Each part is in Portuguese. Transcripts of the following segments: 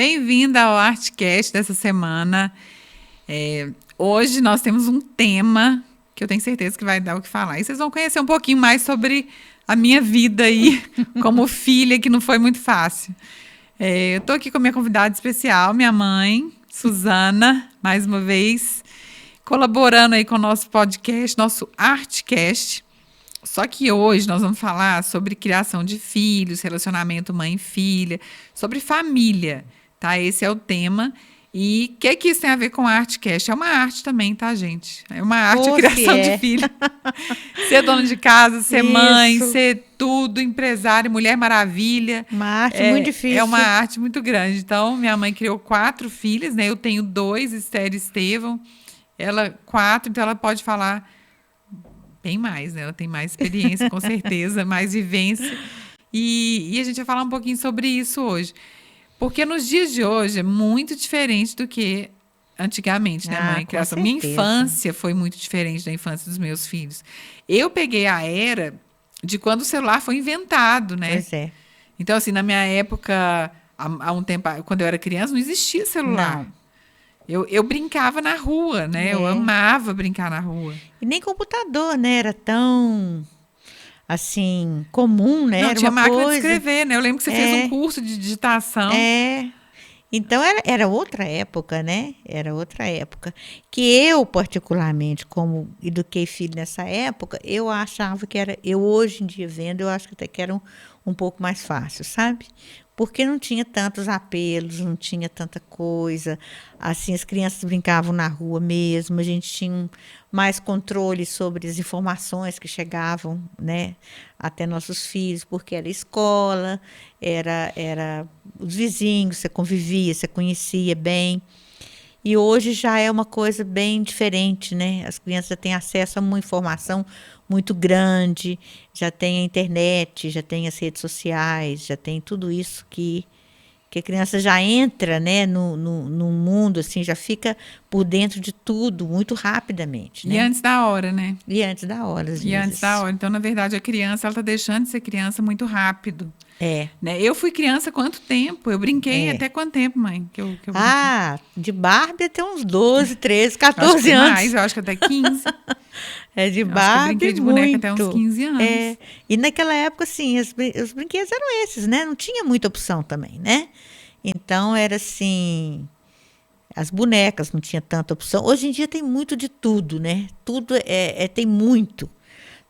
Bem-vinda ao Artcast dessa semana. Hoje nós temos um tema que eu tenho certeza que vai dar o que falar. E vocês vão conhecer um pouquinho mais sobre a minha vida aí como filha, que não foi muito fácil. Eu estou aqui com a minha convidada especial, minha mãe, Suzana, mais uma vez, colaborando aí com o nosso podcast, nosso Artcast. Só que hoje nós vamos falar sobre criação de filhos, relacionamento mãe e filha, sobre família, tá? Esse é o tema. E o que isso tem a ver com a Artcast? É uma arte também, tá, gente? É uma arte a criação de filho. Ser dona de casa, ser mãe, ser tudo, empresária, Mulher Maravilha. Uma arte muito difícil. É uma arte muito grande. Então, minha mãe criou 4 filhas, né? Eu tenho 2, Esther e Estevão. Ela 4, então ela pode falar bem mais, né? Ela tem mais experiência, com certeza, mais vivência. E a gente vai falar um pouquinho sobre isso hoje. Porque nos dias de hoje é muito diferente do que antigamente, né, mãe? Minha infância foi muito diferente da infância dos meus filhos. Eu peguei a era de quando o celular foi inventado, né? Pois é. Então, assim, na minha época, há um tempo, quando eu era criança, não existia celular. Não. Eu brincava na rua, né? Eu amava brincar na rua. E nem computador, né? Era tão, assim, comum, né? Não, era tinha uma máquina coisa... de escrever, né? Eu lembro que você fez um curso de digitação. Então, era outra época, né? Era outra época. Que eu, particularmente, como eduquei filho nessa época, eu achava que era... Eu, hoje em dia, vendo, eu acho que até que era um pouco mais fácil, sabe? Porque não tinha tantos apelos, não tinha tanta coisa. Assim, as crianças brincavam na rua mesmo, a gente tinha mais controle sobre as informações que chegavam, né, até nossos filhos, porque era escola, era os vizinhos, você convivia, você conhecia bem. E hoje já é uma coisa bem diferente, né? As crianças já têm acesso a uma informação muito grande, já tem a internet, já tem as redes sociais, já tem tudo isso que a criança já entra, né, no mundo, assim, já fica por dentro de tudo muito rapidamente, né? E antes da hora, né? E antes da hora, às vezes. E antes da hora. Então, na verdade, a criança, ela está deixando de ser criança muito rápido. Né? Eu fui criança há quanto tempo? Eu brinquei até quanto tempo, mãe? Que eu de Barbie até uns 12, 13, 14 anos. Mais, eu acho que até 15. De Barbie, eu brinquei de boneca até uns 15 anos. E naquela época, assim, os brinquedos eram esses, né? Não tinha muita opção também, né? Então, era assim... As bonecas não tinha tanta opção. Hoje em dia tem muito de tudo, né? Tudo tem muito.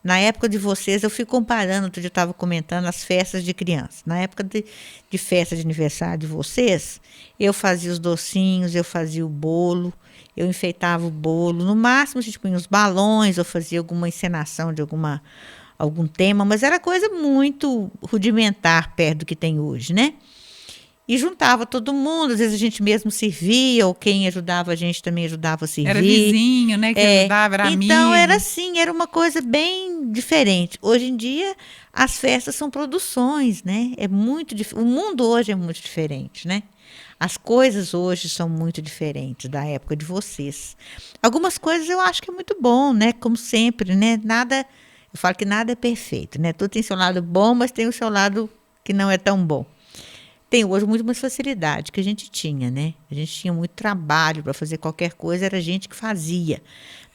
Na época de vocês, eu fui comparando, outro dia eu estava comentando as festas de criança. Na época de festa de aniversário de vocês, eu fazia os docinhos, eu fazia o bolo, eu enfeitava o bolo. No máximo, a gente punha os balões, eu fazia alguma encenação de algum tema, mas era coisa muito rudimentar perto do que tem hoje, né? E juntava todo mundo, às vezes a gente mesmo servia, ou quem ajudava a gente também ajudava a servir. Era vizinho, né, que ajudava, era amigo. Então, era assim, era uma coisa bem diferente. Hoje em dia, as festas são produções, né? O mundo hoje é muito diferente, né? As coisas hoje são muito diferentes da época de vocês. Algumas coisas eu acho que é muito bom, né? Como sempre, né? Eu falo que nada é perfeito, né? Tudo tem seu lado bom, mas tem o seu lado que não é tão bom. Tem hoje muito mais facilidade que a gente tinha, né? A gente tinha muito trabalho para fazer qualquer coisa, era a gente que fazia.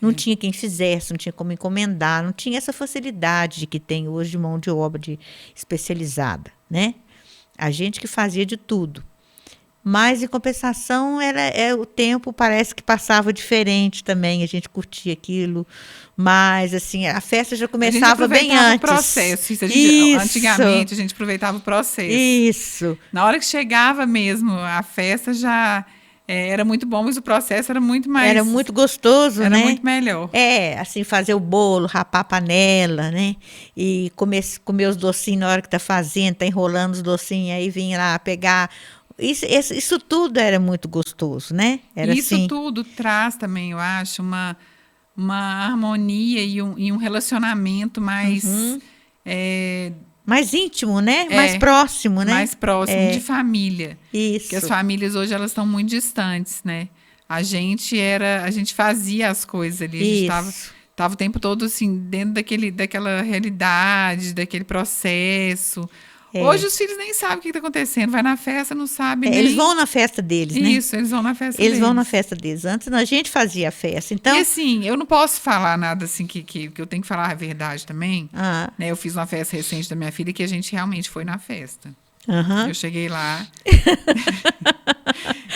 Não tinha quem fizesse, não tinha como encomendar, não tinha essa facilidade que tem hoje de mão de obra especializada, né? A gente que fazia de tudo. Mas, em compensação, o tempo parece que passava diferente também, a gente curtia aquilo. Mas, assim, a festa já começava bem antes. O processo. Antigamente, a gente aproveitava o processo. Isso. Na hora que chegava mesmo, a festa já era muito bom, mas o processo era muito mais... Era muito gostoso, né? Era muito melhor. Assim, fazer o bolo, rapar a panela, né? E comer os docinhos na hora que tá fazendo, tá enrolando os docinhos, aí vinha lá pegar... Isso tudo era muito gostoso, né? Isso tudo traz também, eu acho, uma harmonia e um relacionamento mais... mais íntimo, né? Mais próximo, né? Mais próximo, de família. Isso. Porque as famílias hoje, elas estão muito distantes, né? A gente fazia as coisas ali, a gente estava o tempo todo, assim, dentro daquela realidade, daquele processo... Hoje os filhos nem sabem o que está acontecendo. Vai na festa, não sabe nem... Eles vão na festa deles, né? Isso, eles vão na festa Eles deles. vão na festa deles. Antes a gente fazia a festa. Então, E assim, eu não posso falar nada assim que eu tenho que falar a verdade também. Né? Eu fiz uma festa recente da minha filha que a gente realmente foi na festa. aham, Eu cheguei lá,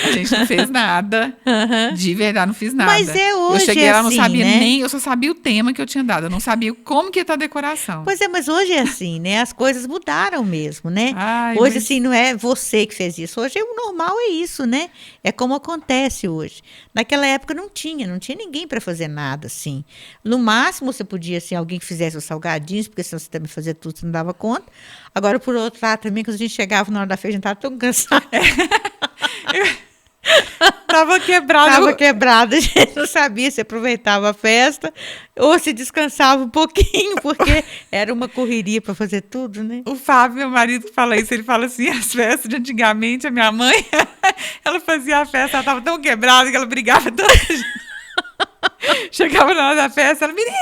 a gente não fez nada. aham. De verdade, não fiz nada. Mas hoje eu cheguei lá, não assim, sabia né? nem, eu só sabia o tema que eu tinha dado. Eu não sabia como que ia estar a decoração. Pois é, mas hoje é assim, né? As coisas mudaram mesmo, né? Ai, Hoje, mas- assim, não é você que fez isso. Hoje o normal é isso, né? É como acontece hoje. Naquela época não tinha ninguém para fazer nada, assim. No máximo, você podia, assim, alguém que fizesse os salgadinhos, porque senão você também fazia tudo, você não dava conta. Agora, por outro lado, também, quando a gente chegava na hora da festa, a gente estava tão cansado. Tava quebrado. Estava quebrado, a gente não sabia se aproveitava a festa ou se descansava um pouquinho, porque era uma correria para fazer tudo, né? O Fábio, meu marido, fala isso. Ele fala assim, as festas de antigamente, a minha mãe, ela fazia a festa, ela tava tão quebrada que ela brigava toda. Chegava na hora da festa, ela, menina!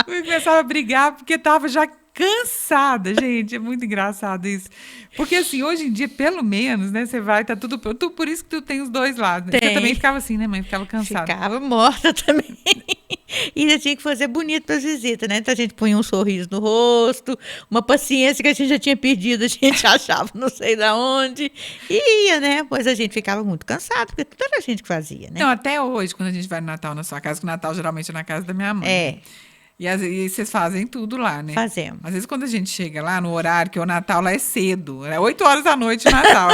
E começava a brigar porque tava já cansada, gente. É muito engraçado isso. Porque assim, hoje em dia, pelo menos, né, você vai, tá tudo pronto. Por isso que tu tem os dois lados, né? Porque eu Tem. também ficava assim, né, mãe? Ficava cansada. Ficava morta também. E ainda tinha que fazer bonito para as visitas, né? Então a gente punha um sorriso no rosto, uma paciência que a gente já tinha perdido, a gente achava não sei da onde. E ia, né? Pois a gente ficava muito cansado, porque tudo era a gente que fazia, né? Não, até hoje, quando a gente vai no Natal na sua casa, que o Natal geralmente é na casa da minha mãe. É, E, e vocês fazem tudo lá, né? fazemos. Às vezes, quando a gente chega lá no horário, que o Natal lá é cedo, é 8 horas da noite o Natal.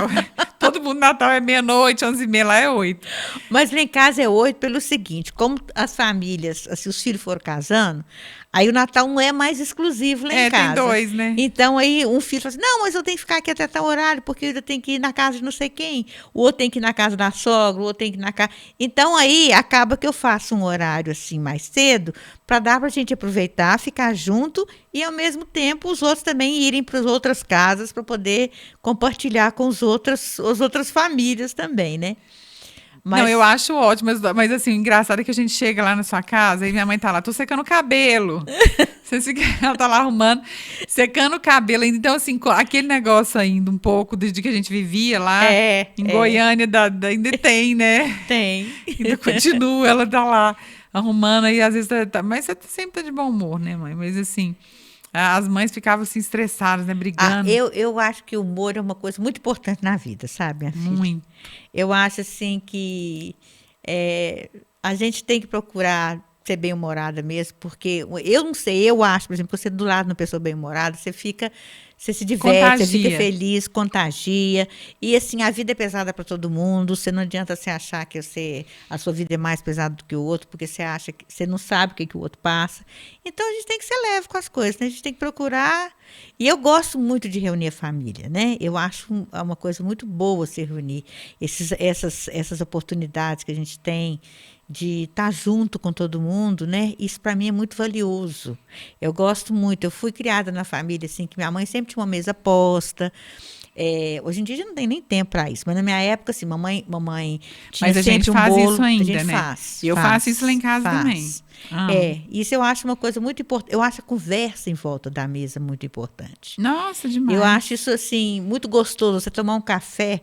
Todo mundo Natal é meia-noite, 11h30, lá é 8. Mas lá em casa é 8 pelo seguinte, como as famílias, assim, os filhos foram casando, aí o Natal não é mais exclusivo lá em casa. Tem dois, né? Então aí um filho fala assim, não, mas eu tenho que ficar aqui até tal horário, porque eu ainda tenho que ir na casa de não sei quem, o outro tem que ir na casa da sogra, o outro tem que ir na casa... Então aí acaba que eu faço um horário assim mais cedo, para dar para a gente aproveitar, ficar junto e ao mesmo tempo os outros também irem para as outras casas para poder compartilhar com as outras famílias também, né? Não, eu acho ótimo, mas assim, o engraçado é que a gente chega lá na sua casa e minha mãe tá lá, tô secando o cabelo. Ela tá lá arrumando, secando o cabelo. Então, assim, aquele negócio ainda um pouco de que a gente vivia lá em Goiânia, ainda tem, né? Tem. Ainda continua, ela tá lá arrumando aí, às vezes mas você sempre tá de bom humor, né, mãe? Mas assim, as mães ficavam assim estressadas, né, brigando. Eu acho que o humor é uma coisa muito importante na vida, sabe, minha filha? Muito. Eu acho assim que a gente tem que procurar ser bem-humorada mesmo, porque eu não sei, eu acho, por exemplo, você do lado de uma pessoa bem-humorada, você se diverte, você fica feliz, contagia. E assim, a vida é pesada para todo mundo. Você não adianta você achar que a sua vida é mais pesada do que o outro, porque você acha que você não sabe o que o outro passa. Então a gente tem que ser leve com as coisas, né? A gente tem que procurar. E eu gosto muito de reunir a família, né? Eu acho uma coisa muito boa se reunir. Essas oportunidades que a gente tem de estar junto com todo mundo, né? Isso para mim é muito valioso. Eu gosto muito. Eu fui criada na família assim que minha mãe sempre tinha uma mesa posta. Hoje em dia já não tem nem tempo para isso, mas na minha época assim, mamãe tinha mas a sempre gente um faz bolo. isso ainda, a gente né? faz. Eu faço isso lá em casa também. Isso eu acho uma coisa muito importante. Eu acho a conversa em volta da mesa muito importante. Nossa, demais. Eu acho isso assim muito gostoso. Você tomar um café.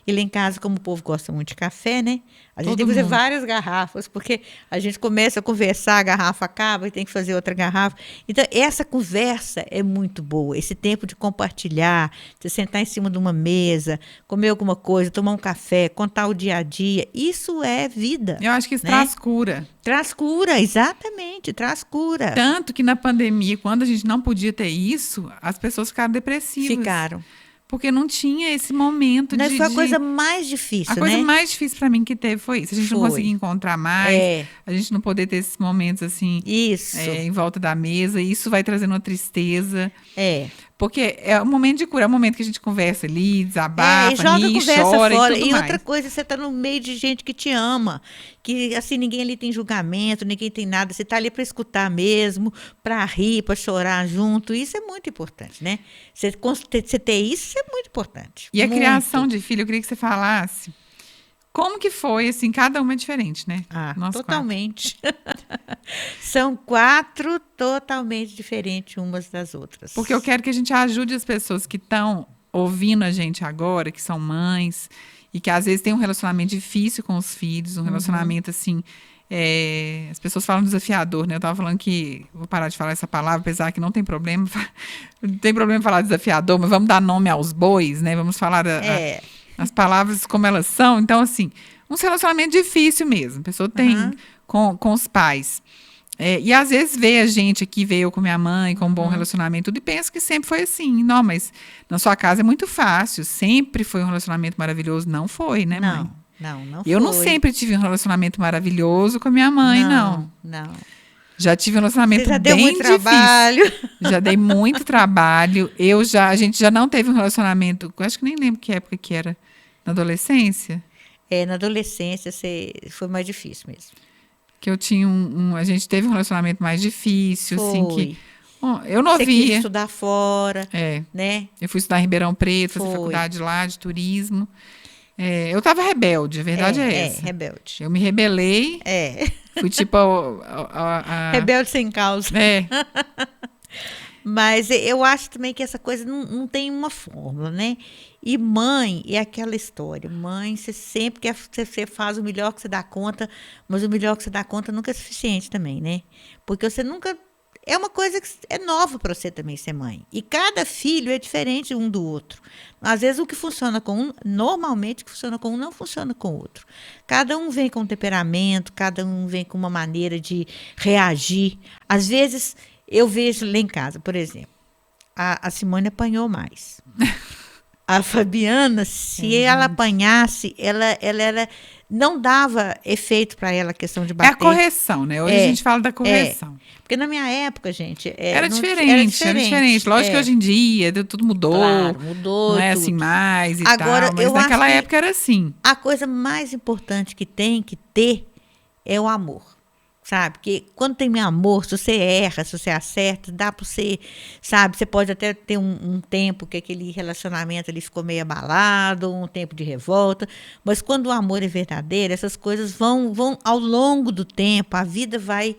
E lá em casa, como o povo gosta muito de café, né? A gente tem que fazer várias garrafas, porque a gente começa a conversar, a garrafa acaba e tem que fazer outra garrafa. Então, essa conversa é muito boa. Esse tempo de compartilhar, você sentar em cima de uma mesa, comer alguma coisa, tomar um café, contar o dia a dia, isso é vida. Eu acho que isso, né, traz cura. Traz cura, exatamente, traz cura. Tanto que na pandemia, quando a gente não podia ter isso, as pessoas ficaram depressivas. Ficaram. Porque não tinha esse momento de... Foi a coisa mais difícil, A coisa mais difícil para mim que teve foi isso. A gente não conseguia encontrar mais, a gente não poder ter esses momentos assim, em volta da mesa. Isso vai trazendo uma tristeza. Porque é um momento de cura, é um momento que a gente conversa ali, desabafa, ri, chora fora. E tudo mais. Outra coisa, você está no meio de gente que te ama, que assim, ninguém ali tem julgamento, ninguém tem nada. Você está ali para escutar mesmo, para rir, para chorar junto. Isso é muito importante, né? Você ter isso é muito importante. E a criação de filho, eu queria que você falasse como que foi, assim, cada uma é diferente, né? Totalmente. São 4 totalmente diferentes umas das outras. Porque eu quero que a gente ajude as pessoas que estão ouvindo a gente agora, que são mães, e que às vezes têm um relacionamento difícil com os filhos, um relacionamento assim. As pessoas falam desafiador, né? Eu estava falando que. Vou parar de falar essa palavra, apesar que não tem problema. Não tem problema falar desafiador, mas vamos dar nome aos bois, né? Vamos falar as palavras como elas são. Então, assim, um relacionamento difícil mesmo. A pessoa tem com os pais. E às vezes vê a gente aqui, vê eu com minha mãe, com um bom relacionamento, tudo, e pensa que sempre foi assim. Não, mas na sua casa é muito fácil. Sempre foi um relacionamento maravilhoso. Não foi, né, mãe? Não Eu foi. não sempre tive um relacionamento maravilhoso com a minha mãe, não. Já tive um relacionamento Você já bem deu muito difícil. trabalho. Já dei muito trabalho. A gente já não teve um relacionamento, acho que nem lembro que época que era. Na adolescência? Na adolescência foi mais difícil mesmo. Que eu tinha a gente teve um relacionamento mais difícil, assim, que eu não Você via. quis estudar fora, né? Eu fui estudar em Ribeirão Preto, fazer faculdade lá de turismo. Eu estava rebelde, a verdade é essa. Rebelde. Eu me rebelei. Fui tipo rebelde sem causa. Mas eu acho também que essa coisa não tem uma fórmula, né? E mãe é aquela história. Mãe, você sempre quer, você faz o melhor que você dá conta, mas o melhor que você dá conta nunca é suficiente também, né? Porque você nunca... É uma coisa que é nova para você também ser mãe. E cada filho é diferente um do outro. Às vezes o que funciona com um, normalmente o que funciona com um não funciona com o outro. Cada um vem com um temperamento, cada um vem com uma maneira de reagir. Às vezes eu vejo lá em casa, por exemplo, a Simone apanhou mais. A Fabiana, se ela apanhasse, ela não dava efeito para ela a questão de bater. É a correção, né? Hoje a gente fala da correção. Porque na minha época, gente... Era diferente. Lógico que hoje em dia tudo mudou. Claro, mudou. Não é tudo. assim mais e Agora, tal. Mas naquela época era assim. A coisa mais importante que tem que ter é o amor. Sabe? Porque quando tem amor, se você erra, se você acerta, dá para você, sabe? Você pode até ter um tempo que aquele relacionamento ali ficou meio abalado, um tempo de revolta, mas quando o amor é verdadeiro, essas coisas vão ao longo do tempo, a vida vai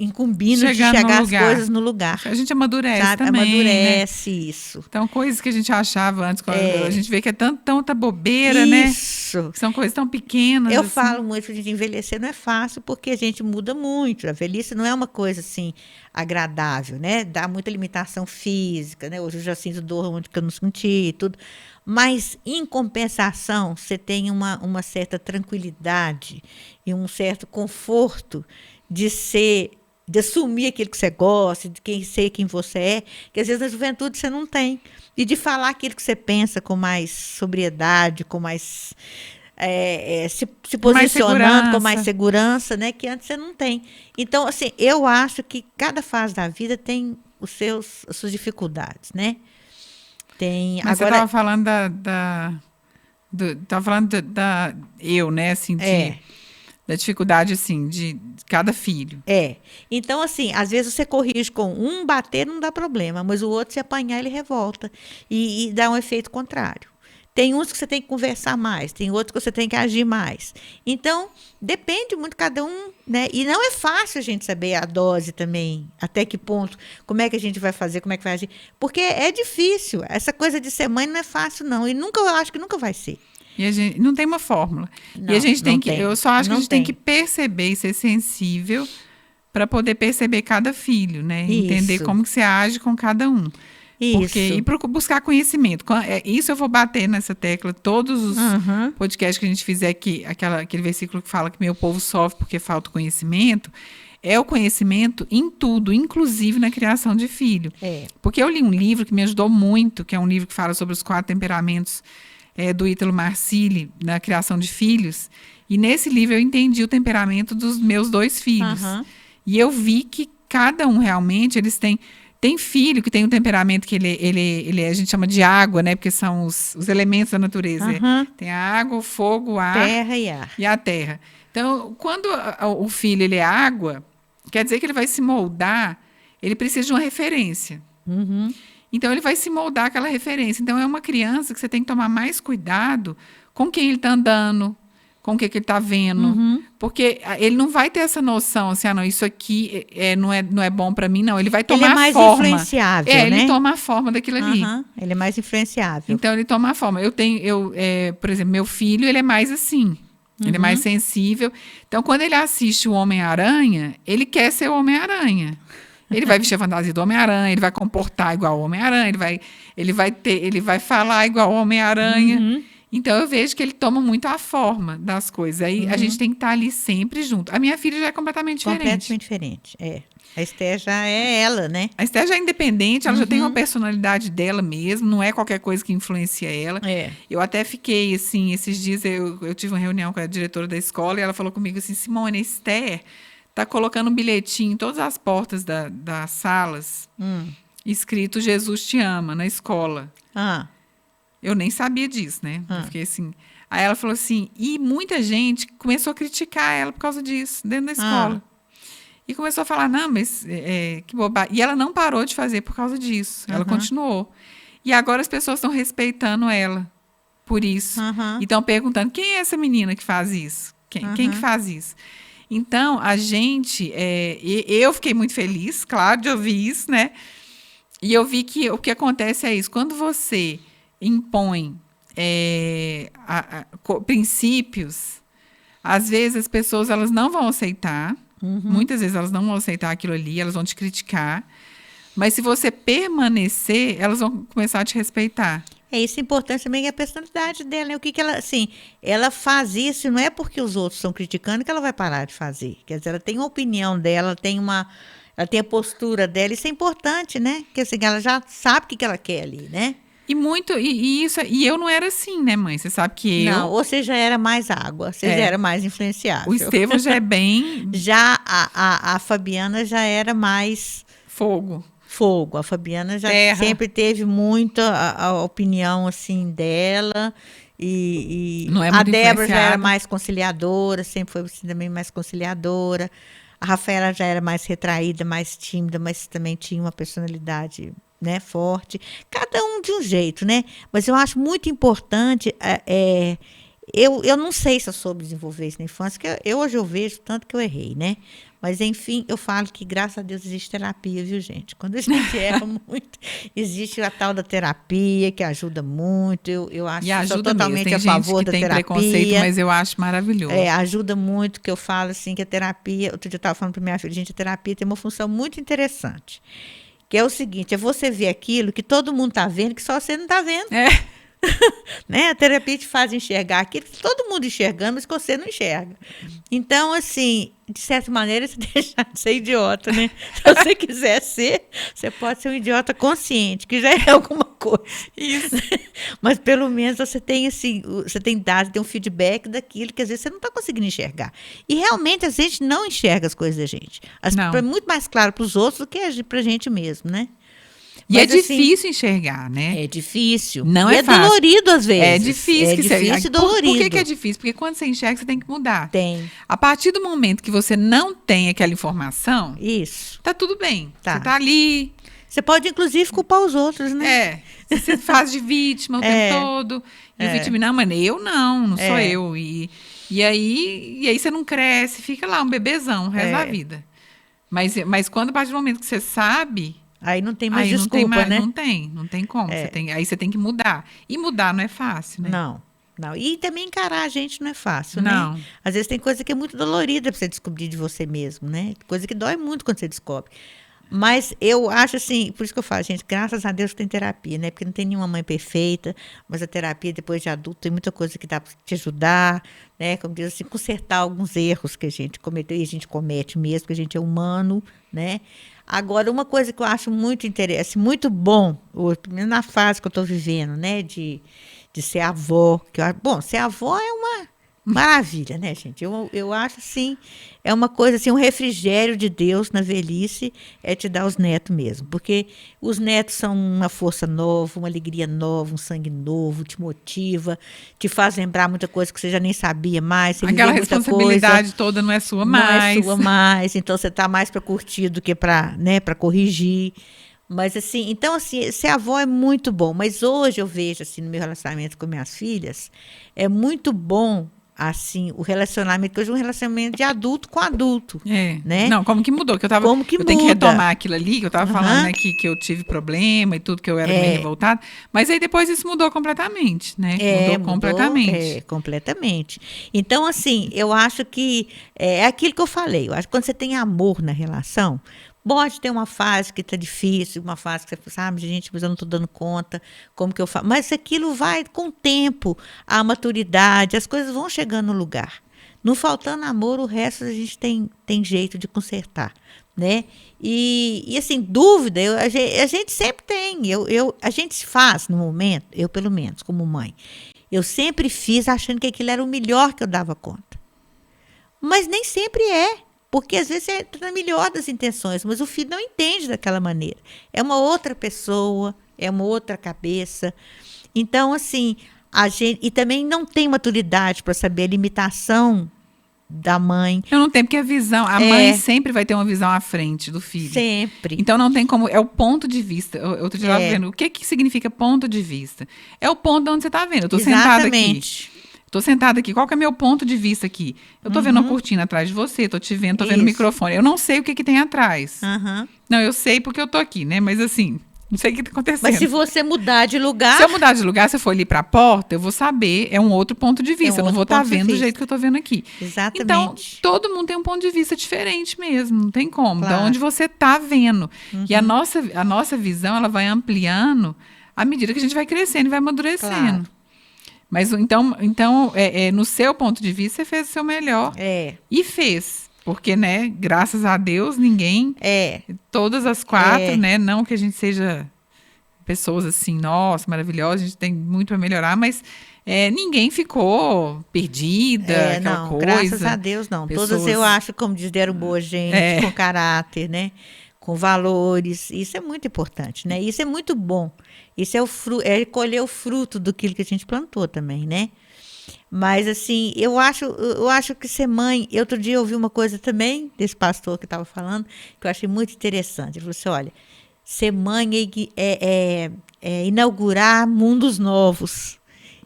incumbindo de chegar as coisas no lugar. A gente amadurece, sabe? Também, amadurece, né? Isso. Então, coisas que a gente achava antes, a gente vê que é tanta bobeira, né? Isso. São coisas tão pequenas. Eu falo muito de envelhecer não é fácil, porque a gente muda muito. A velhice não é uma coisa assim agradável, né? Dá muita limitação física, né? Hoje eu já sinto dor onde eu não senti e tudo. Mas, em compensação, você tem uma certa tranquilidade e um certo conforto de assumir aquilo que você gosta, de ser quem você é, que às vezes na juventude você não tem. E de falar aquilo que você pensa com mais sobriedade, com mais... se posicionando com mais segurança, né? Que antes você não tem. Então, assim, eu acho que cada fase da vida tem as suas dificuldades, né? Tem. Mas agora, você estava falando estava falando eu, né? Assim, da dificuldade, assim, de cada filho. Então, assim, às vezes você corrige com um bater, não dá problema, mas o outro, se apanhar, ele revolta. E dá um efeito contrário. Tem uns que você tem que conversar mais, tem outros que você tem que agir mais. Então, depende muito de cada um, né? E não é fácil a gente saber a dose também, até que ponto, como é que a gente vai fazer, como é que vai agir. Porque é difícil. Essa coisa de ser mãe não é fácil, não. E eu acho que nunca vai ser. E a gente não tem uma fórmula. Não, e a gente tem que. Eu só acho que a gente tem que perceber e ser sensível para poder perceber cada filho, né? Isso. Entender como que você age com cada um. E buscar conhecimento. Isso eu vou bater nessa tecla. Todos os podcasts que a gente fizer aqui, aquele versículo que fala que meu povo sofre porque falta conhecimento, é o conhecimento em tudo, inclusive na criação de filho. Porque eu li um livro que me ajudou muito, que é um livro que fala sobre os 4 temperamentos do Ítalo Marcilli, na criação de filhos. E nesse livro eu entendi o temperamento dos meus 2 filhos. E eu vi que cada um realmente, eles têm... Tem filho que tem um temperamento que ele a gente chama de água, né? Porque são os elementos da natureza. Tem a água, o fogo, o ar. Terra e ar. E a terra. Então, quando o filho ele é água, quer dizer que ele vai se moldar, ele precisa de uma referência. Então, ele vai se moldar aquela referência. Então, é uma criança que você tem que tomar mais cuidado com quem ele está andando, com o que ele está vendo. Porque ele não vai ter essa noção, assim, não, isso aqui não é bom para mim, não. Ele vai tomar ele é mais forma. influenciável, né? Ele toma a forma daquilo ali. Ele é mais influenciável. Então, ele toma a forma. Por exemplo, meu filho, ele é mais assim. Ele é mais sensível. Então, quando ele assiste o Homem-Aranha, ele quer ser o Homem-Aranha. Ele vai vestir a fantasia do Homem-Aranha, ele vai comportar igual o Homem-Aranha, ele vai falar igual o Homem-Aranha. Então, eu vejo que ele toma muito a forma das coisas. Aí, a gente tem que estar ali sempre junto. A minha filha já é completamente diferente. Completamente diferente, A Esther já é ela, né? A Esther já é independente, ela já tem uma personalidade dela mesmo, não é qualquer coisa que influencia ela. Eu até fiquei, assim, esses dias eu tive uma reunião com a diretora da escola e ela falou comigo assim, Simone, a Esther tá colocando um bilhetinho em todas as portas das salas, escrito Jesus te ama, na escola. Eu nem sabia disso, né? Eu fiquei assim. Aí ela falou assim, e muita gente começou a criticar ela por causa disso, dentro da escola. E começou a falar, não, mas que bobagem. E ela não parou de fazer por causa disso. Ela continuou. E agora as pessoas estão respeitando ela por isso. E estão perguntando, quem é essa menina que faz isso? Quem que faz isso? Então, a gente... eu fiquei muito feliz, claro, de ouvir isso, né? E eu vi que o que acontece é isso. Quando você impõe princípios, às vezes as pessoas elas não vão aceitar. Muitas vezes elas não vão aceitar aquilo ali, elas vão te criticar. Mas se você permanecer, elas vão começar a te respeitar. Isso é importante também, é a personalidade dela, né? O que ela, assim, ela faz isso, não é porque os outros estão criticando que ela vai parar de fazer. Quer dizer, ela tem a opinião dela, ela tem a postura dela, isso é importante, né? Porque assim, ela já sabe o que ela quer ali, né? E eu não era assim, né, mãe? Você sabe que eu... Não, ou você já era mais água, você já era mais influenciável. O Estevão já é bem... Já a Fabiana já era mais... Fogo. A Fabiana já Terra. sempre teve muito a opinião, assim, dela. Não é muito a Débora já era influenciada. mais conciliadora, sempre foi assim, também mais conciliadora. A Rafaela já era mais retraída, mais tímida, mas também tinha uma personalidade, né, forte. Cada um de um jeito, né? Mas eu acho muito importante... Eu não sei se eu soube desenvolver isso na infância, porque hoje eu vejo tanto que eu errei, né? Mas, enfim, eu falo que, graças a Deus, existe terapia, viu, gente? Quando a gente erra muito, existe a tal da terapia, que ajuda muito. Eu acho que sou totalmente a favor da terapia. Tem preconceito, mas eu acho maravilhoso. Ajuda muito, que eu falo assim, que a terapia... Outro dia eu estava falando para minha filha, gente, a terapia tem uma função muito interessante. Que é o seguinte, é você ver aquilo que todo mundo está vendo, que só você não está vendo. Né? A terapia te faz enxergar aquilo que todo mundo enxergando, mas que você não enxerga. Então, assim, de certa maneira, você deixa de ser idiota, né? Se você quiser ser, você pode ser um idiota consciente, que já é alguma coisa. Isso. Mas pelo menos você tem assim, você tem dados, tem um feedback daquilo que às vezes você não está conseguindo enxergar. E realmente a gente não enxerga as coisas da gente. É muito mais claro para os outros do que para a gente mesmo, né? E mas, é difícil enxergar, né? É difícil. Não e é fácil. Dolorido às vezes. É difícil. Difícil e dolorido. Por que é difícil? Porque quando você enxerga, você tem que mudar. Tem. A partir do momento que você não tem aquela informação, isso, tá tudo bem. Tá. Você tá ali. Você pode, inclusive, culpar os outros, né? Você faz de vítima o tempo todo. E o vítima, não, mas eu não sou eu. E aí você não cresce, fica lá um bebezão o resto da vida. Mas quando a partir do momento que você sabe... Aí não tem mais desculpa, né? Não tem como. Aí você tem que mudar. E mudar não é fácil, né? Não. E também encarar a gente não é fácil, não. Né? Às vezes tem coisa que é muito dolorida para você descobrir de você mesmo, né? Coisa que dói muito quando você descobre. Mas eu acho assim, por isso que eu falo, gente, graças a Deus tem terapia, né? Porque não tem nenhuma mãe perfeita, mas a terapia depois de adulto tem muita coisa que dá para te ajudar, né? Como diz assim, consertar alguns erros que a gente cometeu, e a gente comete mesmo, porque a gente é humano, né? Agora, uma coisa que eu acho muito interessante, muito bom, primeiro na fase que eu estou vivendo, né? De ser avó. Ser avó é uma maravilha, né, gente? Eu acho, assim, é uma coisa, assim, um refrigério de Deus na velhice é te dar os netos mesmo. Porque os netos são uma força nova, uma alegria nova, um sangue novo, te motiva, te faz lembrar muita coisa que você já nem sabia mais. Você aquela responsabilidade toda não é sua mais. Não é sua mais, então você está mais para curtir do que para, né, para corrigir. Mas, assim, então, assim, ser avó é muito bom. Mas hoje eu vejo, assim, no meu relacionamento com minhas filhas, é muito bom assim, o relacionamento, que hoje é um relacionamento de adulto com adulto, né? Não, como que mudou? Que eu Como que eu tenho que muda? retomar aquilo ali, que eu tava falando, né, que eu tive problema e tudo, que eu era meio revoltada. Mas aí depois isso mudou completamente, né? Mudou completamente. Completamente. Então, assim, eu acho que é aquilo que eu falei. Eu acho que quando você tem amor na relação, pode ter uma fase que tá difícil, uma fase que você sabe, gente, mas eu não tô dando conta, como que eu faço? Mas aquilo vai com o tempo, a maturidade, as coisas vão chegando no lugar. Não faltando amor, o resto a gente tem jeito de consertar, né? E assim, dúvida, a gente sempre tem. A gente se faz no momento, eu pelo menos, como mãe, eu sempre fiz achando que aquilo era o melhor que eu dava conta. Mas nem sempre é. Porque às vezes é na melhor das intenções, mas o filho não entende daquela maneira. É uma outra pessoa, é uma outra cabeça. Então, assim, a gente. E também não tem maturidade para saber a limitação da mãe. Eu não tenho, porque a mãe sempre vai ter uma visão à frente do filho. Sempre. Então não tem como. É o ponto de vista. Outro dia eu estava vendo. O que significa ponto de vista? É o ponto de onde você está vendo. Eu estou sentada aqui. Tô sentada aqui, qual que é meu ponto de vista aqui? Eu tô vendo uma cortina atrás de você, tô te vendo, tô vendo o microfone. Eu não sei o que tem atrás. Não, eu sei porque eu tô aqui, né? Mas assim, não sei o que tá acontecendo. Mas se você mudar de lugar... Se eu mudar de lugar, se eu for ali pra porta, eu vou saber, é um outro ponto de vista. Eu não vou estar vendo do jeito que eu tô vendo aqui. Exatamente. Então, todo mundo tem um ponto de vista diferente mesmo, não tem como. Claro. Da onde você tá vendo. E a nossa visão, ela vai ampliando à medida que a gente vai crescendo e vai amadurecendo. Claro. Mas então no seu ponto de vista, você fez o seu melhor. E fez. Porque, né, graças a Deus, ninguém... Todas as 4, né, não que a gente seja pessoas assim, nossa, maravilhosas, a gente tem muito para melhorar, mas ninguém ficou perdida, aquela não, coisa. Graças a Deus, não. Pessoas... Todas eu acho, como diz, deram boa gente, com caráter, né? Com valores. Isso é muito importante, né? Isso é muito bom. Isso é colher o fruto daquilo que a gente plantou também, né? Mas, assim, eu acho que ser mãe... Outro dia eu ouvi uma coisa também desse pastor que estava falando, que eu achei muito interessante. Ele falou assim, olha, ser mãe é inaugurar mundos novos.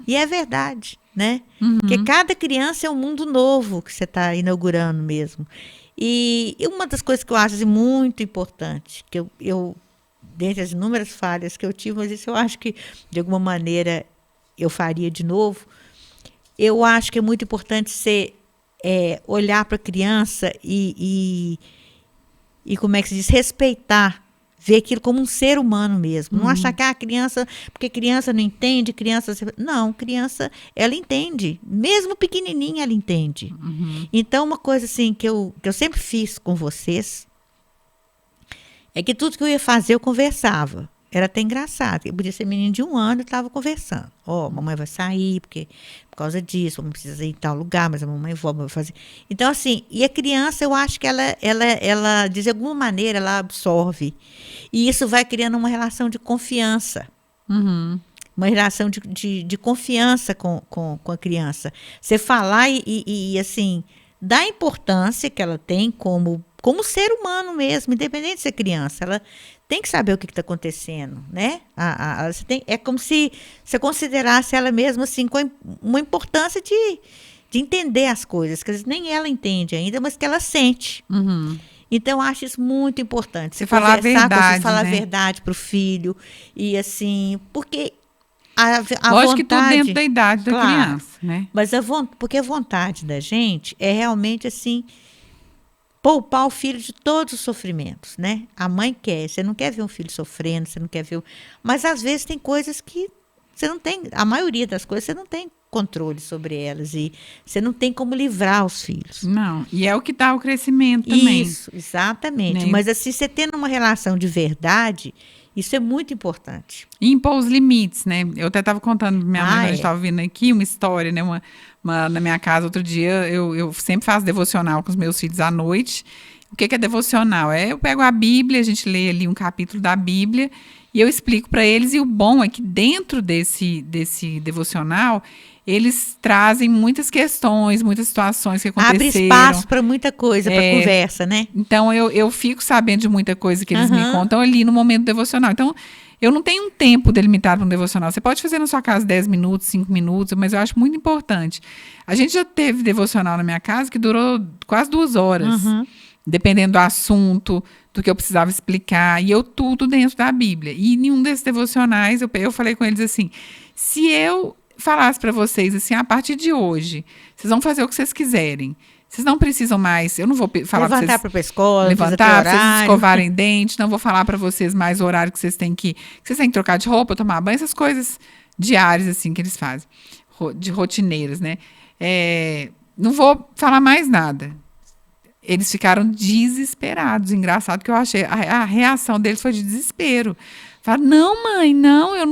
E é verdade, né? Porque cada criança é um mundo novo que você está inaugurando mesmo. E uma das coisas que eu acho muito importante, que eu dentre as inúmeras falhas que eu tive, mas isso eu acho que, de alguma maneira, eu faria de novo, eu acho que é muito importante você olhar para a criança e como é que se diz, respeitar, ver aquilo como um ser humano mesmo. Não achar que a criança, porque criança não entende, não, criança, ela entende. Mesmo pequenininha, ela entende. Então, uma coisa assim que eu sempre fiz com vocês, é que tudo que eu ia fazer, eu conversava. Era até engraçado. Eu podia ser menino de 1 ano e estava conversando. Mamãe vai sair, porque por causa disso, mamãe precisa ir em tal lugar, mas a mamãe vai fazer. Então, assim, e a criança, eu acho que ela, de alguma maneira, ela absorve. E isso vai criando uma relação de confiança. Uma relação de confiança com a criança. Você falar e assim, dar a importância que ela tem como ser humano mesmo, independente de ser criança. Ela tem que saber o que está acontecendo, né? É como se você considerasse ela mesma assim, com uma importância de entender as coisas, que às vezes nem ela entende ainda, mas que ela sente. Então, eu acho isso muito importante. Você falar a verdade, falar a né? verdade para o filho. E assim, porque Lógico vontade, que tudo dentro da idade da criança, né? Mas porque a vontade da gente é realmente assim, poupar o filho de todos os sofrimentos, né? A mãe quer, você não quer ver um filho sofrendo, você não quer ver... Mas às vezes tem coisas que você não tem, a maioria das coisas você não tem controle sobre elas e você não tem como livrar os filhos. Não, e é o que dá o crescimento também. Isso, exatamente. Né? Mas assim, você tendo uma relação de verdade, isso é muito importante. E impor os limites, né? Eu até estava contando, minha mãe, a gente estava vendo aqui uma história, né? Na minha casa, outro dia, eu sempre faço devocional com os meus filhos à noite. O que é devocional? Eu pego a Bíblia, a gente lê ali um capítulo da Bíblia e eu explico para eles. E o bom é que dentro desse devocional, eles trazem muitas questões, muitas situações que aconteceram. Abre espaço para muita coisa, para conversa, né? Então, eu fico sabendo de muita coisa que eles me contam ali no momento devocional. Então, Eu não tenho um tempo delimitado para um devocional. Você pode fazer na sua casa 10 minutos, 5 minutos, mas eu acho muito importante. A gente já teve devocional na minha casa que durou quase 2 horas. Dependendo do assunto, do que eu precisava explicar. E eu tudo dentro da Bíblia. E em nenhum desses devocionais, eu falei com eles assim, se eu falasse para vocês assim, a partir de hoje, vocês vão fazer o que vocês quiserem. Vocês não precisam mais, eu não vou falar para vocês... Levantar para a escola, levantar, para vocês escovarem dente, não vou falar para vocês mais o horário que vocês têm que trocar de roupa, tomar banho, essas coisas diárias, assim, que eles fazem, de rotineiras, né? Não vou falar mais nada. Eles ficaram desesperados. Engraçado que eu achei, a reação deles foi de desespero. Falaram, não, mãe, não, eu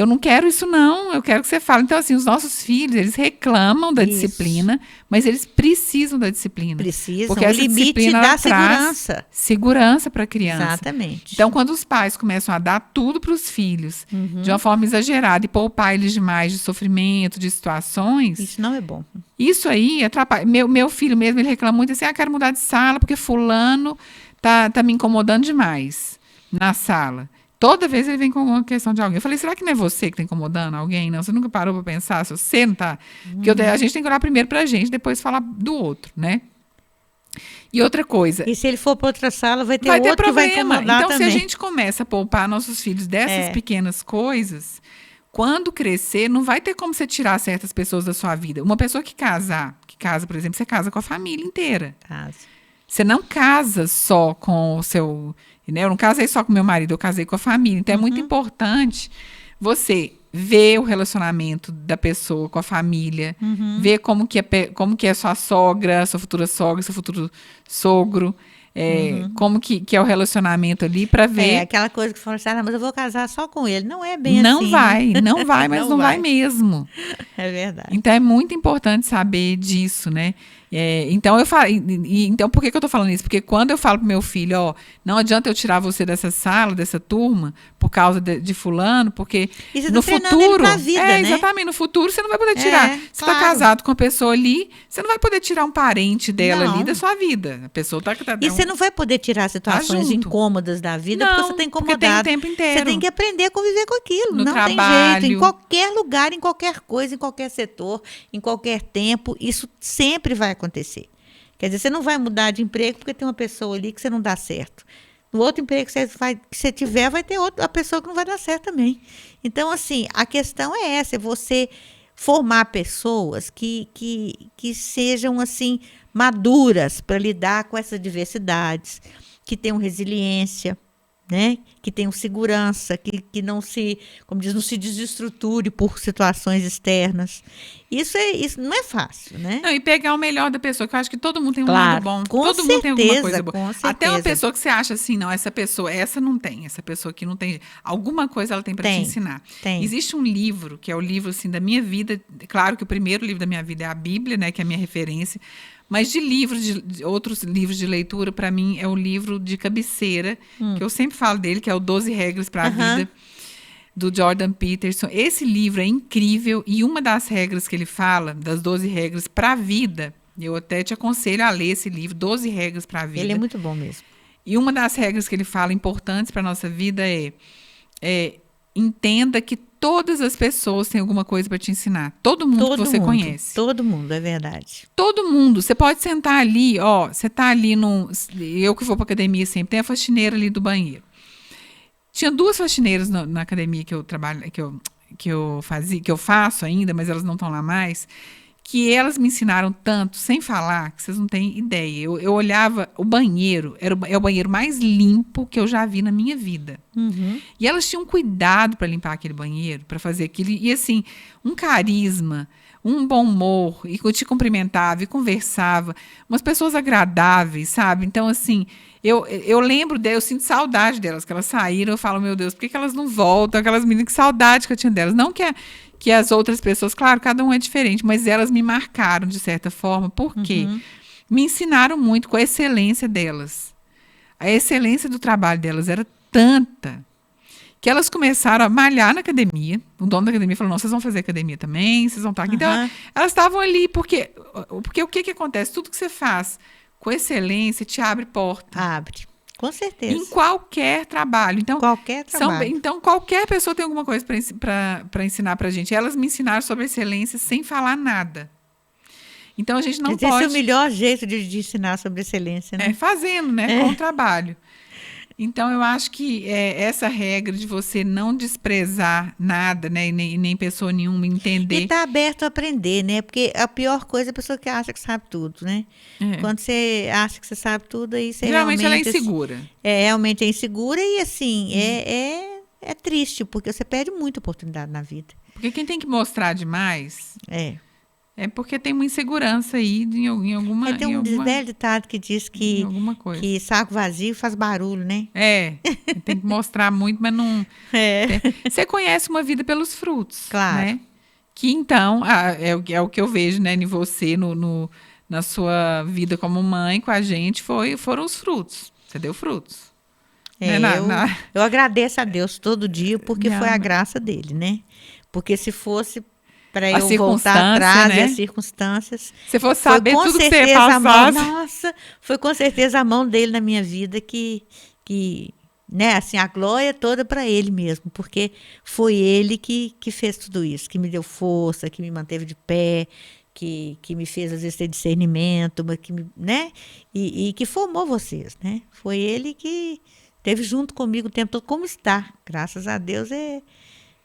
não quero isso, não. Eu quero que você fale. Então, assim, os nossos filhos, eles reclamam da disciplina, mas eles precisam da disciplina. Precisam. Porque essa disciplina dá segurança. Segurança para a criança. Exatamente. Então, quando os pais começam a dar tudo para os filhos, de uma forma exagerada, e poupar eles demais de sofrimento, de situações... Isso não é bom. Isso aí atrapalha. Meu filho mesmo, ele reclama muito assim, quero mudar de sala, porque fulano tá me incomodando demais na sala. Toda vez ele vem com alguma questão de alguém. Eu falei, será que não é você que está incomodando alguém? Não, você nunca parou para pensar se você não está... Porque a gente tem que olhar primeiro para a gente, depois falar do outro, né? E outra coisa... E se ele for para outra sala, vai ter outro que vai incomodar então, também. Se a gente começa a poupar nossos filhos dessas pequenas coisas, quando crescer, não vai ter como você tirar certas pessoas da sua vida. Uma pessoa que casa, por exemplo, você casa com a família inteira. Você não casa só com o seu... Né? Eu não casei só com meu marido, eu casei com a família. Então, é muito importante você ver o relacionamento da pessoa com a família, ver como que é sua sogra, sua futura sogra, seu futuro sogro, como que é o relacionamento ali, para ver... aquela coisa que fala assim, mas eu vou casar só com ele. Não é bem não assim. Não vai, mas não vai mesmo. É verdade. Então, é muito importante saber disso, né? Então, eu falo, então, por que eu estou falando isso? Porque quando eu falo pro meu filho, não adianta eu tirar você dessa sala, dessa turma, por causa de fulano, porque no futuro... Vida, né? Exatamente, no futuro você não vai poder tirar. Você está casado com a pessoa ali, você não vai poder tirar um parente dela ali da sua vida. A pessoa tá e você não vai poder tirar situações incômodas da vida, porque você está incomodado. Porque tem o tempo inteiro. Você tem que aprender a conviver com aquilo. No não trabalho. tem jeito. Em qualquer lugar, em qualquer coisa, em qualquer setor, em qualquer tempo, isso sempre vai acontecer. Quer dizer, você não vai mudar de emprego porque tem uma pessoa ali que você não dá certo. No outro emprego que você tiver, vai ter a pessoa que não vai dar certo também. Então, assim, a questão é essa, é você formar pessoas que sejam, assim, maduras para lidar com essas diversidades, que tenham resiliência, né? Que tenham segurança, que não se, como diz, não se desestruture por situações externas. Isso não é fácil, né? Não, e pegar o melhor da pessoa, que eu acho que todo mundo tem um lado bom. Todo mundo tem alguma coisa boa. Com certeza. Até uma pessoa que você acha assim, não, essa não tem, essa pessoa aqui não tem. Alguma coisa ela tem para te ensinar. Tem. Existe um livro, que é o livro assim, da minha vida. Claro que o primeiro livro da minha vida é a Bíblia, né? Que é a minha referência. Mas de outros livros de leitura, para mim, é o livro de cabeceira, que eu sempre falo dele, que é o 12 Regras para a Vida, do Jordan Peterson. Esse livro é incrível e uma das regras que ele fala, das 12 regras para a vida, eu até te aconselho a ler esse livro, 12 Regras para a Vida. Ele é muito bom mesmo. E uma das regras que ele fala importantes para a nossa vida é entenda que todas as pessoas têm alguma coisa para te ensinar. Todo mundo que você conhece. Todo mundo, é verdade. Todo mundo. Você pode sentar ali, você tá ali eu que vou para academia sempre, tem a faxineira ali do banheiro. Tinha 2 faxineiras na academia que eu trabalho, que eu faço ainda, mas elas não estão lá mais, que elas me ensinaram tanto, sem falar, que vocês não têm ideia. Eu olhava o banheiro, é o banheiro mais limpo que eu já vi na minha vida. E elas tinham cuidado para limpar aquele banheiro, para fazer aquilo. E assim, um carisma, um bom humor, e te cumprimentava e conversava. Umas pessoas agradáveis, sabe? Então, assim, eu lembro eu sinto saudade delas, que elas saíram, eu falo, meu Deus, por que elas não voltam? Aquelas meninas, que saudade que eu tinha delas. Não que as outras pessoas, claro, cada um é diferente, mas elas me marcaram de certa forma, porque me ensinaram muito com a excelência delas. A excelência do trabalho delas era tanta que elas começaram a malhar na academia. O dono da academia falou, não, vocês vão fazer academia também, vocês vão estar aqui. Então, elas estavam ali, porque o que acontece? Tudo que você faz com excelência te abre porta. Abre. Com certeza. Em qualquer trabalho. Então, Qualquer trabalho. então qualquer pessoa tem alguma coisa para ensinar para a gente. Elas me ensinaram sobre excelência sem falar nada. Então, a gente não Esse pode... é o melhor jeito de ensinar sobre excelência, né? fazendo, né? Com o trabalho. Então, eu acho que essa regra de você não desprezar nada, né? E nem pessoa nenhuma, E entender... tá aberto a aprender, né? Porque a pior coisa é a pessoa que acha que sabe tudo, né? Quando você acha que você sabe tudo, aí você Geralmente ela é realmente... insegura. realmente é insegura e, assim, é triste, porque você perde muita oportunidade na vida. Porque quem tem que mostrar demais É. porque tem uma insegurança aí em alguma... Tem um velho ditado que diz em alguma coisa. que saco vazio faz barulho, né? Tem que mostrar muito, mas não... Você conhece uma vida pelos frutos, Claro. né? Que então, é o que eu vejo, né, em você, na sua vida como mãe com a gente, foram os frutos. Você deu frutos. Né? Eu agradeço a Deus todo dia, porque foi a graça dele, né? Porque se fosse para eu voltar atrás, né? E as circunstâncias... Se fosse saber tudo que você passasse... foi com certeza a mão dele na minha vida que né, assim, a glória toda para ele mesmo, porque foi ele que fez tudo isso, que me deu força, que me manteve de pé, que me fez às vezes ter discernimento, mas né? E que formou vocês, né? Foi ele que esteve junto comigo o tempo todo, como está, graças a Deus,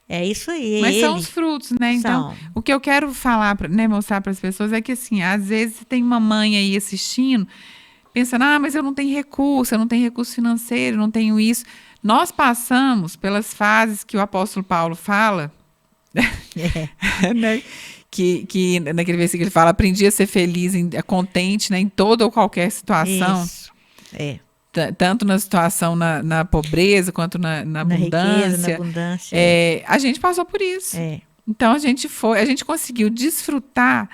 é isso aí. Mas são os frutos, né? Então, o que eu quero falar, né, mostrar para as pessoas é que, assim, às vezes tem uma mãe aí assistindo, pensando, mas eu não tenho recurso financeiro, não tenho isso. Nós passamos pelas fases que o apóstolo Paulo fala, né? Que naquele versículo ele fala, aprendi a ser feliz, contente, né, em toda ou qualquer situação. Isso. Tanto na situação na pobreza, quanto na abundância. Riqueza, na abundância. A gente passou por isso. Então, a gente conseguiu desfrutar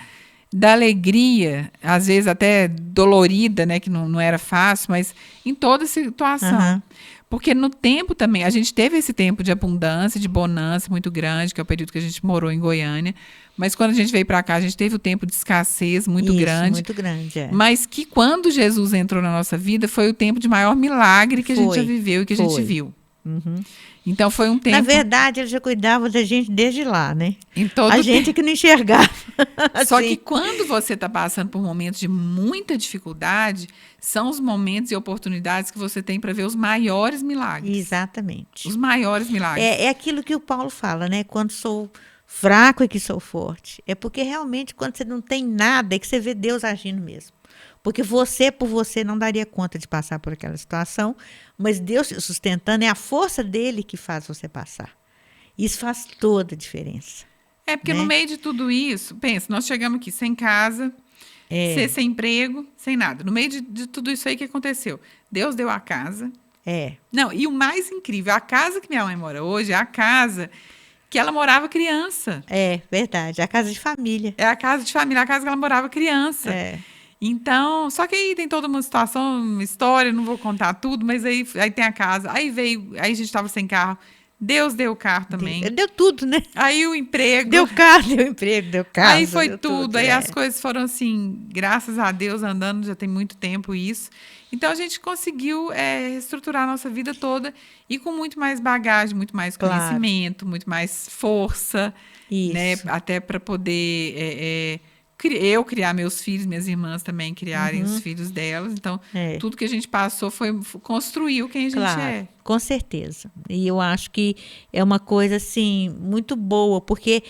da alegria, às vezes até dolorida, né, que não era fácil, mas em toda situação. Porque no tempo também, a gente teve esse tempo de abundância, de bonança muito grande, que é o período que a gente morou em Goiânia, mas quando a gente veio para cá, a gente teve o tempo de escassez muito grande. Muito grande, Mas que quando Jesus entrou na nossa vida, foi o tempo de maior milagre que a gente já viveu e que a gente viu. Então foi um tempo... Na verdade, ele já cuidava da gente desde lá, né? A gente que não enxergava. Só que quando você está passando por momentos de muita dificuldade, são os momentos e oportunidades que você tem para ver os maiores milagres. Exatamente. Os maiores milagres. É aquilo que o Paulo fala, né? Quando sou fraco é que sou forte. É porque realmente quando você não tem nada é que você vê Deus agindo mesmo. Porque por você não daria conta de passar por aquela situação, mas Deus te sustentando, é a força dele que faz você passar. Isso faz toda a diferença. Porque no meio de tudo isso, pensa, nós chegamos aqui sem casa, sem emprego, sem nada. No meio de tudo isso aí, o que aconteceu? Deus deu a casa. Não, e o mais incrível, a casa que minha mãe mora hoje é a casa que ela morava criança. Verdade, a casa de família. É a casa de família, a casa que ela morava criança. Então, só que aí tem toda uma situação, uma história, não vou contar tudo, mas aí tem a casa, aí a gente estava sem carro, Deus deu o carro também. Deu tudo, né? Aí o emprego. Deu carro, deu emprego, deu casa. Aí foi tudo, aí as coisas foram assim, graças a Deus, andando, já tem muito tempo isso. Então, a gente conseguiu reestruturar a nossa vida toda e com muito mais bagagem, muito mais conhecimento, muito mais força, né? Até para poder... eu criar meus filhos, minhas irmãs também criarem os filhos delas. Então, tudo que a gente passou construiu quem a gente é. Com certeza. E eu acho que é uma coisa, assim, muito boa, porque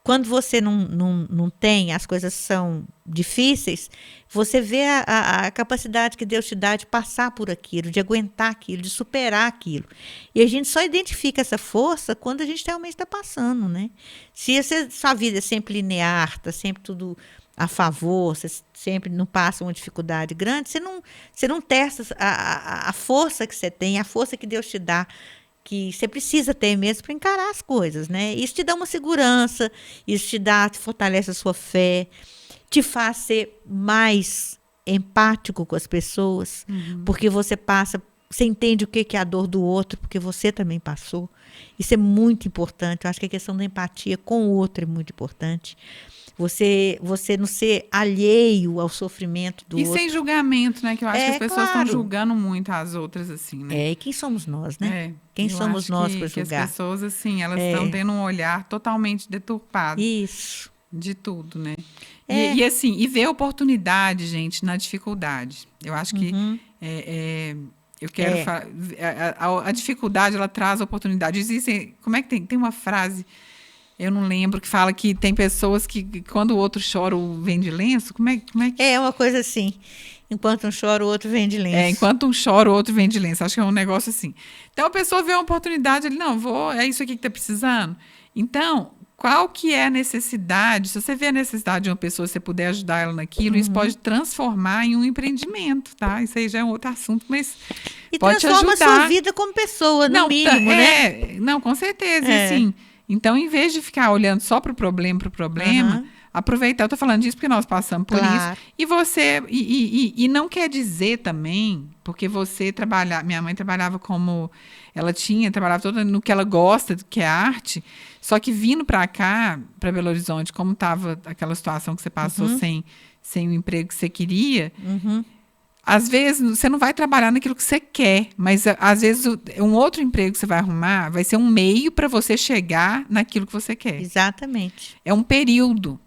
quando você não tem, as coisas são difíceis, você vê a capacidade que Deus te dá de passar por aquilo, de aguentar aquilo, de superar aquilo. E a gente só identifica essa força quando a gente realmente está passando, né? Se sua vida é sempre linear, está sempre tudo a favor, você sempre não passa uma dificuldade grande, você não testa a força que você tem, a força que Deus te dá, que você precisa ter mesmo para encarar as coisas, né? Isso te dá uma segurança, isso te fortalece a sua fé, te faz ser mais empático com as pessoas, porque você entende o que é a dor do outro, porque você também passou. Isso é muito importante. Eu acho que a questão da empatia com o outro é muito importante. Você não ser alheio ao sofrimento do E outro. sem julgamento, né? Que eu acho que as pessoas estão claro. julgando muito as outras, assim, né? E quem somos nós, né? Quem eu somos acho nós para que as julgar? pessoas, assim, elas estão tendo um olhar totalmente deturpado Isso. de tudo, né? É. E assim, e ver oportunidade, gente, na dificuldade. Eu acho que eu quero falar. A dificuldade, ela traz oportunidade. Existem. Como é que tem uma frase, eu não lembro, que fala que tem pessoas que quando o outro chora, o vende lenço. Como é que. É uma coisa assim. Enquanto um chora, o outro vende lenço. Enquanto um chora, o outro vende lenço. Acho que é um negócio assim. Então a pessoa vê uma oportunidade, ele, não, é isso aqui que está precisando. Então, qual que é a necessidade? Se você vê a necessidade de uma pessoa, se você puder ajudar ela naquilo, isso pode transformar em um empreendimento, tá? Isso aí já é um outro assunto, mas E pode te transforma ajudar. a sua vida como pessoa, no mínimo, né? Não, com certeza. E assim, então, em vez de ficar olhando só para o problema, aproveitar. Eu estou falando disso porque nós passamos por Claro. isso. E você. E não quer dizer também, porque você trabalha. Minha mãe trabalhava como. Trabalhava toda no que ela gosta, que é arte. Só que vindo para cá, para Belo Horizonte, como estava aquela situação que você passou sem o emprego que você queria. Às vezes, você não vai trabalhar naquilo que você quer, mas às vezes um outro emprego que você vai arrumar vai ser um meio para você chegar naquilo que você quer. Exatamente. É um período.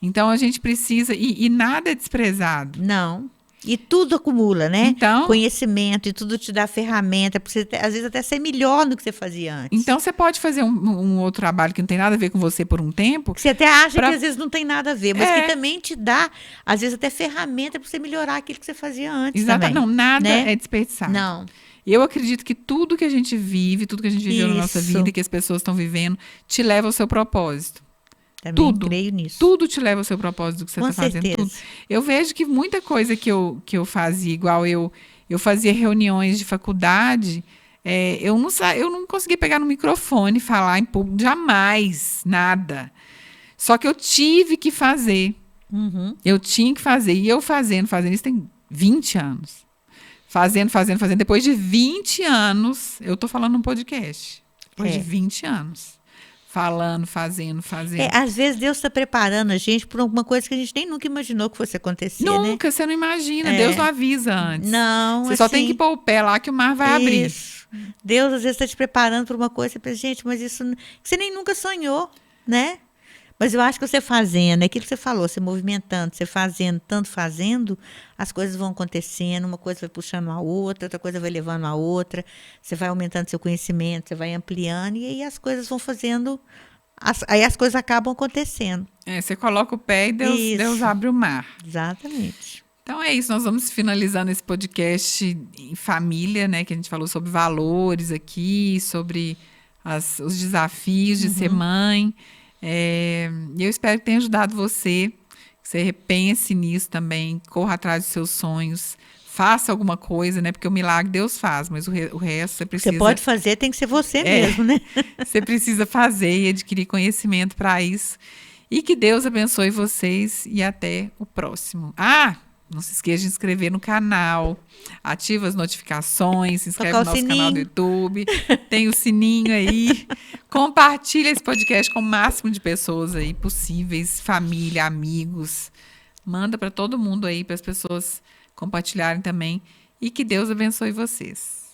Então a gente precisa, e nada é desprezado. Não. E tudo acumula, né? Então, conhecimento, e tudo te dá ferramenta para você, às vezes, até ser melhor do que você fazia antes. Então, você pode fazer um outro trabalho que não tem nada a ver com você por um tempo. Que você até acha que às vezes não tem nada a ver, mas que também te dá, às vezes, até ferramenta para você melhorar aquilo que você fazia antes. Exatamente. Também, não, nada né? é desperdiçado. Não. Eu acredito que tudo que a gente vive, tudo que a gente viveu na nossa vida, que as pessoas estão vivendo, te leva ao seu propósito. Também creio nisso. Tudo te leva ao seu propósito do que você está fazendo. Tudo. Eu vejo que muita coisa que eu fazia, igual eu fazia reuniões de faculdade, eu não conseguia pegar no microfone e falar em público, jamais, nada. Só que eu tive que fazer. Eu tinha que fazer. E eu fazendo isso tem 20 anos. Fazendo. Depois de 20 anos, eu estou falando num podcast. Depois de 20 anos. Falando, fazendo. Às vezes Deus está preparando a gente por alguma coisa que a gente nem nunca imaginou que fosse acontecer, Nunca, né? Você não imagina. Deus não avisa antes. Não, Você só tem que pôr o pé lá que o mar vai abrir. Deus às vezes está te preparando para uma coisa, você pensa, gente, mas isso você nem nunca sonhou, né? Mas eu acho que você fazendo, é aquilo que você falou, você movimentando, você fazendo, tanto fazendo, as coisas vão acontecendo, uma coisa vai puxando a outra, outra coisa vai levando a outra, você vai aumentando seu conhecimento, você vai ampliando, e aí as coisas vão fazendo, aí as coisas acabam acontecendo. Você coloca o pé e Deus abre o mar. Exatamente. Então é isso, nós vamos finalizando esse podcast em família, né? Que a gente falou sobre valores aqui, sobre os desafios de ser mãe. E eu espero que tenha ajudado você, que você repense nisso também, corra atrás dos seus sonhos, faça alguma coisa, né? Porque o milagre Deus faz, mas o resto você precisa... Você pode fazer, tem que ser você mesmo, né? Você precisa fazer e adquirir conhecimento para isso. E que Deus abençoe vocês e até o próximo. Não se esqueça de se inscrever no canal, ativa as notificações, se inscreve no nosso canal do YouTube, tem o sininho aí, compartilha esse podcast com o máximo de pessoas aí possíveis, família, amigos, manda para todo mundo aí, para as pessoas compartilharem também, e que Deus abençoe vocês.